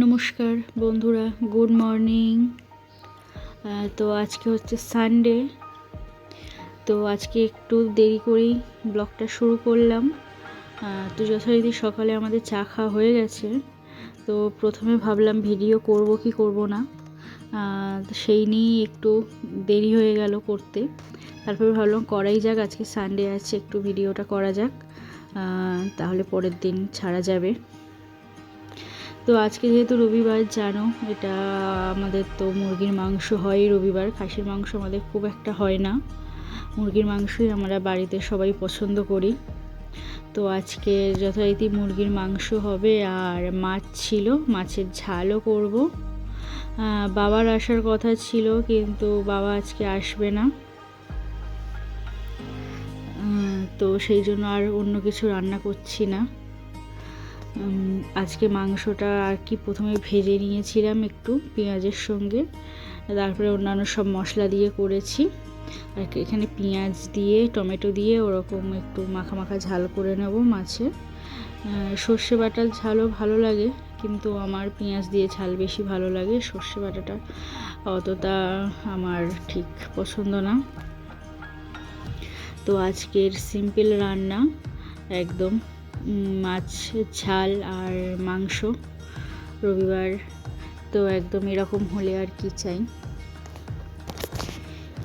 নমস্কার বন্ধুরা, good morning. তো আজকে হচ্ছে সানডে, তো আজকে একটু দেরি করেই ব্লগটা শুরু করলাম। তো যথারীতি সকালে আমাদের চা খাওয়া হয়ে গেছে। তো প্রথমে ভাবলাম ভিডিও করব কি করব না, সেই নিয়েই একটু দেরি হয়ে গেল করতে। তারপরে ভাবলাম করাই যাক, আজকে সানডে আছে, একটু ভিডিওটা করা যাক, তাহলে পরের দিন ছাড়া যাবে। তো আজকে যেহেতু রবিবার, জানো এটা আমাদের তো মুরগির মাংস হয় রবিবার, খাসির মাংস আমাদের খুব একটা হয় না, মুরগির মাংসই আমরা বাড়িতে সবাই পছন্দ করি। তো আজকে যথারীতি মুরগির মাংস হবে, আর মাছ ছিল, মাছের ঝালও করব। বাবার আসার কথা ছিল, কিন্তু বাবা আজকে আসবে না, তো সেই জন্য আর অন্য কিছু রান্না করছি না। আজকে মাংসটা আর কি প্রথমে ভেজে নিয়েছিলাম একটু পেঁয়াজের সঙ্গে, তারপরে অন্যান্য সব মশলা দিয়ে করেছি। আর এখানে পেঁয়াজ দিয়ে টমেটো দিয়ে ওরকম একটু মাখা মাখা ঝাল করে নেব মাছে। সর্ষে বাটার ঝালও ভালো লাগে, কিন্তু আমার পেঁয়াজ দিয়ে ঝাল বেশি ভালো লাগে, সর্ষে বাটাটা অতটা আমার ঠিক পছন্দ না। তো আজকের সিম্পল রান্না একদম, মাছের ঝাল আর মাংস, রবিবার তো একদম এরকম হলে আর কি চাই।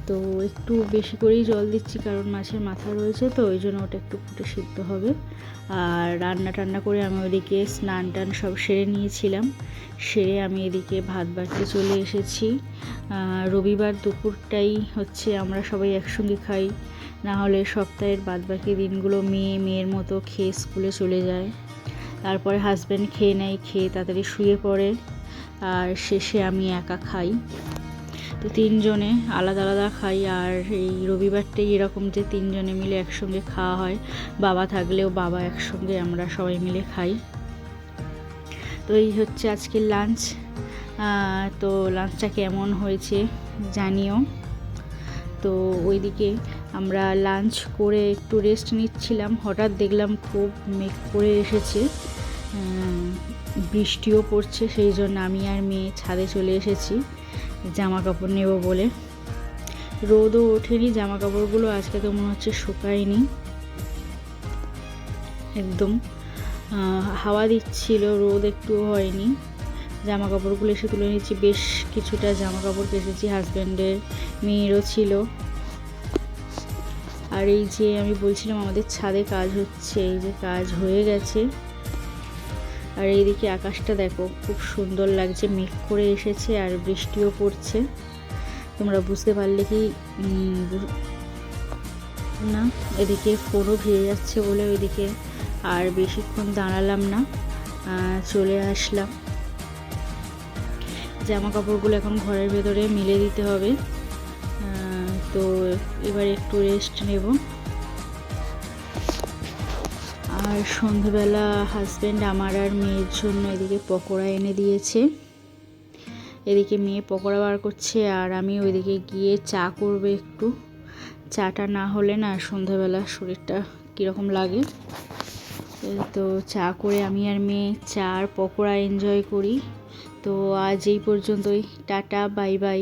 তো একটু বেশি করেই জল দিচ্ছি, কারণ মাছের মাথা রয়েছে, তো ওই জন্য ওটা একটু ফুটে সিদ্ধ হবে। আর রান্না টান্না করে আমি ওদিকে স্নান টান সব সেরে নিয়েছিলাম, সেরে আমি এদিকে ভাত বাড়তে চলে এসেছি। রবিবার দুপুরটাই হচ্ছে আমরা সবাই একসঙ্গে খাই, না হলে সপ্তাহের বাদবাকি দিনগুলো মেয়ের মতো খেয়ে স্কুলে চলে যায়, তারপরে হাজব্যান্ড খেয়ে নেয়, খেয়ে তাড়াতাড়ি শুয়ে পড়ে, আর শেষে আমি একা খাই। তো তিনজনে আলাদা আলাদা খাই, আর এই রবিবারটাই এরকম যে তিনজনে মিলে একসঙ্গে খাওয়া হয়, বাবা থাকলেও বাবা একসঙ্গে আমরা সবাই মিলে খাই। তো এই হচ্ছে আজকের লাঞ্চ। তো লাঞ্চটা কেমন হয়েছে জানিও। তো ওইদিকে আমরা লাঞ্চ করে একটু রেস্ট নিচ্ছিলাম, হঠাৎ দেখলাম খুব মেঘ করে এসেছে, বৃষ্টিও পড়ছে, সেই জন্য আমি আর মেয়ে ছাদে চলে এসেছি জামা কাপড় নেব বলে। রোদও ওঠেনি, জামা কাপড়গুলো আজকে তো মনে হচ্ছে শুকায়নি একদম, হাওয়া দিচ্ছিল, রোদ একটুও হয়নি। জামা কাপড়গুলো এসে তুলে নিচ্ছি, বেশ কিছুটা জামা কাপড় কেচেছি, হাজব্যান্ডের, মেয়েরও ছিল। আর এই যে আমি বলছিলাম আমাদের ছাদে কাজ হচ্ছে, এই যে কাজ হয়ে গেছে। আর এইদিকে আকাশটা দেখো, খুব সুন্দর লাগছে, মেঘ করে এসেছে আর বৃষ্টিও পড়ছে, তোমরা বুঝতে পারলে কি না। এদিকে ফোনও ভিজে যাচ্ছে বলে ওইদিকে আর বেশিক্ষণ দাঁড়ালাম না, চলে আসলাম। জামা কাপড়গুলো এখন ঘরের ভেতরে মেলে দিতে হবে। তো এবার একটু রেস্ট নেব। আর সন্ধেবেলা হাজব্যান্ড আমার আর মেয়ের জন্য এদিকে পকোড়া এনে দিয়েছে, এদিকে মেয়ে পকোড়া বার করছে, আর আমি ওইদিকে গিয়ে চা করবে একটু। চাটা না হলে না সন্ধেবেলা শরীরটা কীরকম লাগে। তো চা করে আমি আর মেয়ে চা আর পকোড়া এনজয় করি। তো আজ এই পর্যন্তই, টাটা, বাই বাই।